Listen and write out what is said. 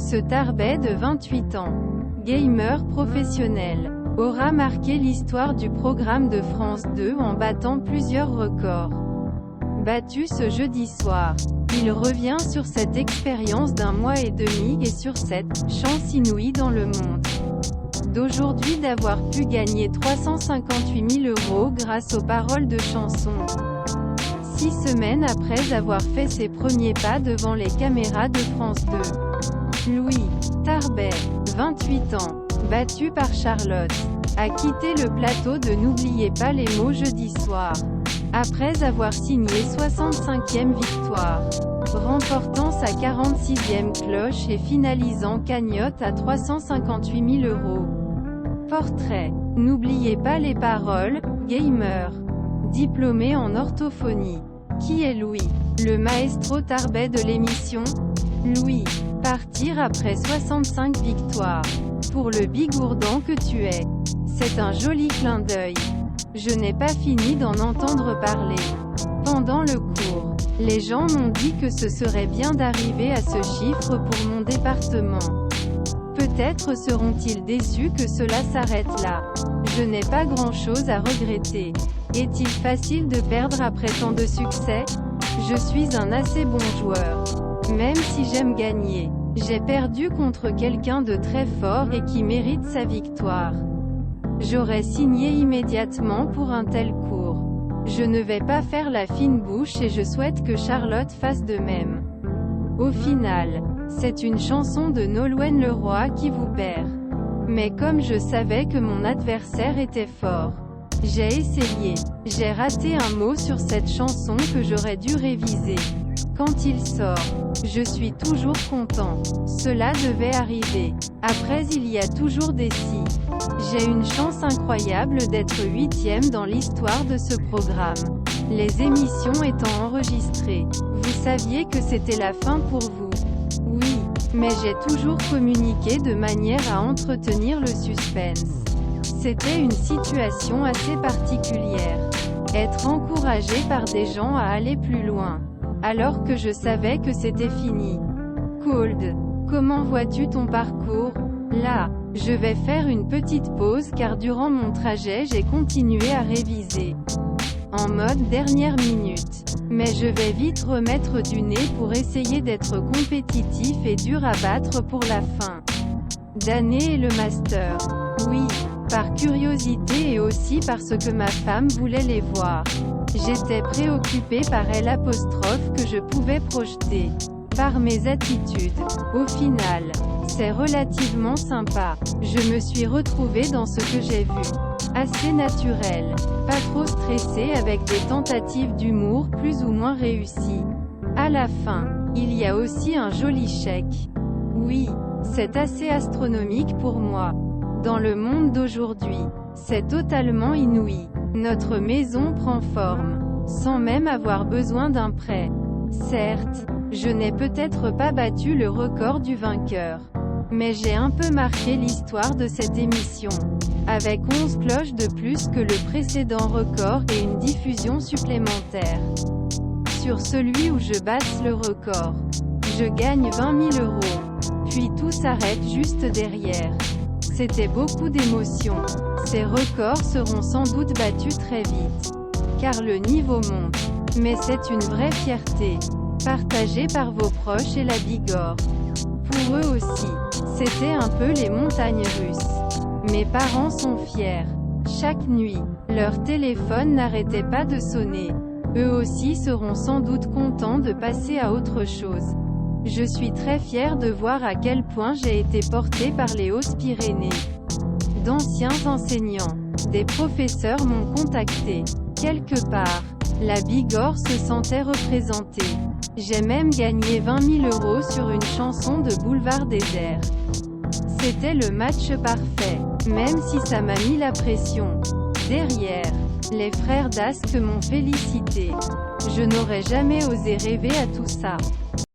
Ce Tarbet de 28 ans, gamer professionnel, aura marqué l'histoire du programme de France 2 en battant plusieurs records. Battu ce jeudi soir, il revient sur cette expérience d'un mois et demi et sur cette « chance inouïe dans le monde » d'aujourd'hui d'avoir pu gagner 358 000 € grâce aux paroles de chansons. 6 semaines après avoir fait ses premiers pas devant les caméras de France 2. Louis Tarbet, 28 ans, battu par Charlotte, a quitté le plateau de N'oubliez pas les mots jeudi soir. Après avoir signé 65e victoire, remportant sa 46e cloche et finalisant cagnotte à 358 000 €. Portrait. N'oubliez pas les paroles, gamer. Diplômé en orthophonie. Qui est Louis? Le maestro Tarbet de l'émission? Louis. Partir après 65 victoires. Pour le bigourdan que tu es. C'est un joli clin d'œil. Je n'ai pas fini d'en entendre parler. Pendant le cours, les gens m'ont dit que ce serait bien d'arriver à ce chiffre pour mon département. Peut-être seront-ils déçus que cela s'arrête là. Je n'ai pas grand-chose à regretter. Est-il facile de perdre après tant de succès? Je suis un assez bon joueur. Même si j'aime gagner. J'ai perdu contre quelqu'un de très fort et qui mérite sa victoire. J'aurais signé immédiatement pour un tel cours. Je ne vais pas faire la fine bouche et je souhaite que Charlotte fasse de même. Au final, c'est une chanson de Nolwenn Leroy qui vous perd. Mais comme je savais que mon adversaire était fort, j'ai essayé. J'ai raté un mot sur cette chanson que j'aurais dû réviser. Quand il sort, je suis toujours content. Cela devait arriver. Après il y a toujours des si. J'ai une chance incroyable d'être 8e dans l'histoire de ce programme. Les émissions étant enregistrées. Vous saviez que c'était la fin pour vous. Oui, mais j'ai toujours communiqué de manière à entretenir le suspense. C'était une situation assez particulière. Être encouragé par des gens à aller plus loin. Alors que je savais que c'était fini. Cold. Comment vois-tu ton parcours? Là, je vais faire une petite pause car durant mon trajet j'ai continué à réviser. En mode dernière minute. Mais je vais vite remettre du nez pour essayer d'être compétitif et dur à battre pour la fin d'année et le master. Oui, par curiosité et aussi parce que ma femme voulait les voir. J'étais préoccupée par elle' que je pouvais projeter. Par mes attitudes. Au final, c'est relativement sympa. Je me suis retrouvée dans ce que j'ai vu. Assez naturel. Pas trop stressé avec des tentatives d'humour plus ou moins réussies. À la fin, il y a aussi un joli chèque. Oui, c'est assez astronomique pour moi. Dans le monde d'aujourd'hui, c'est totalement inouï. Notre maison prend forme, sans même avoir besoin d'un prêt. Certes, je n'ai peut-être pas battu le record du vainqueur. Mais j'ai un peu marqué l'histoire de cette émission. Avec 11 cloches de plus que le précédent record et une diffusion supplémentaire. Sur celui où je batte le record, je gagne 20 000 €. Puis tout s'arrête juste derrière. C'était beaucoup d'émotions. Ces records seront sans doute battus très vite. Car le niveau monte. Mais c'est une vraie fierté. Partagée par vos proches et la Bigorre. Pour eux aussi. C'était un peu les montagnes russes. Mes parents sont fiers. Chaque nuit, leur téléphone n'arrêtait pas de sonner. Eux aussi seront sans doute contents de passer à autre chose. Je suis très fière de voir à quel point j'ai été portée par les Hautes-Pyrénées. D'anciens enseignants, des professeurs m'ont contacté. Quelque part, la Bigorre se sentait représentée. J'ai même gagné 20 000 € sur une chanson de Boulevard Désert. C'était le match parfait, même si ça m'a mis la pression. Derrière, les frères d'Asque m'ont félicité. Je n'aurais jamais osé rêver à tout ça.